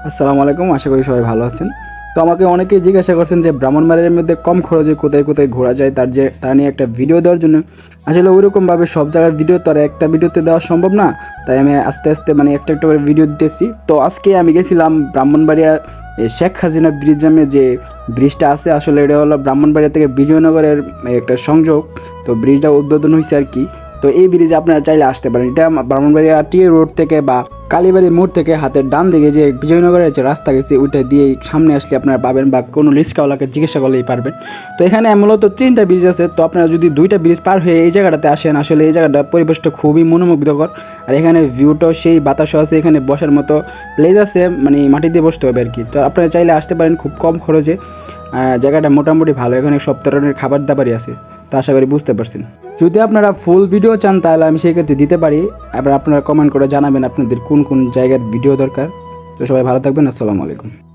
আসসালামু আলাইকুম, আশা করি সবাই ভালো আছেন। তো আমাকে অনেকেই জিজ্ঞাসা করছেন যে ব্রাহ্মণবাড়িয়ার মধ্যে কম খরচে কোথায় কোথায় ঘোরা যায় তার নিয়ে একটা ভিডিও দেওয়ার জন্য। আসলে ওইরকমভাবে সব জায়গার ভিডিও তো আর একটা ভিডিওতে দেওয়া সম্ভব না, তাই আমি আস্তে আস্তে একটা একটা করে ভিডিও দিতেছি। তো আজকে আমি গেছিলাম ব্রাহ্মণবাড়িয়া শেখ হাসিনা ব্রিজ নামে যে ব্রিজটা আছে, আসলে এটা হলো ব্রাহ্মণবাড়িয়া থেকে বিজয়নগরের একটা সংযোগ। তো ব্রিজটা উদ্বোধন হয়েছে আর কি। তো এই ব্রিজে আপনারা চাইলে আসতে পারেন। এটা ব্রাহ্মণবাড়িয়া টি রোড থেকে বা কালীবাড়ির মোড় থেকে হাতের ডান দিকে যে বিজয়নগরের যে রাস্তা গেছে ওইটা দিয়ে সামনে আসলে আপনারা পাবেন, বা কোনো রিক্সাওয়ালাকে জিজ্ঞাসা করলেই পারবেন। তো এখানে মূলত 3টা ব্রিজ আছে। তো আপনারা যদি 2টা ব্রিজ পার হয়ে এই জায়গাটাতে আসেন, আসলে এই জায়গাটা পরিবেশটা খুবই মনোমুগ্ধকর। আর এখানে ভিউটাও সেই, বাতাসও আছে, এখানে বসার মতো প্লেস আছে, মাটিতে বসতে হবে আর কি। তো আপনারা চাইলে আসতে পারেন খুব কম খরচে। জায়গাটা মোটামুটি ভালো, এখানে সব ধরনের খাবার দাবারই আছে। তো আশা করি বুঝতে পারছেন। যদি আপনারা ফুল ভিডিও চান তাহলে আমি সেই ক্ষেত্রে দিতে পারি। এবার আপনারা কমেন্ট করে জানাবেন আপনাদের কোন কোন জায়গার ভিডিও দরকার। তো সবাই ভালো থাকবেন, আসসালামু আলাইকুম।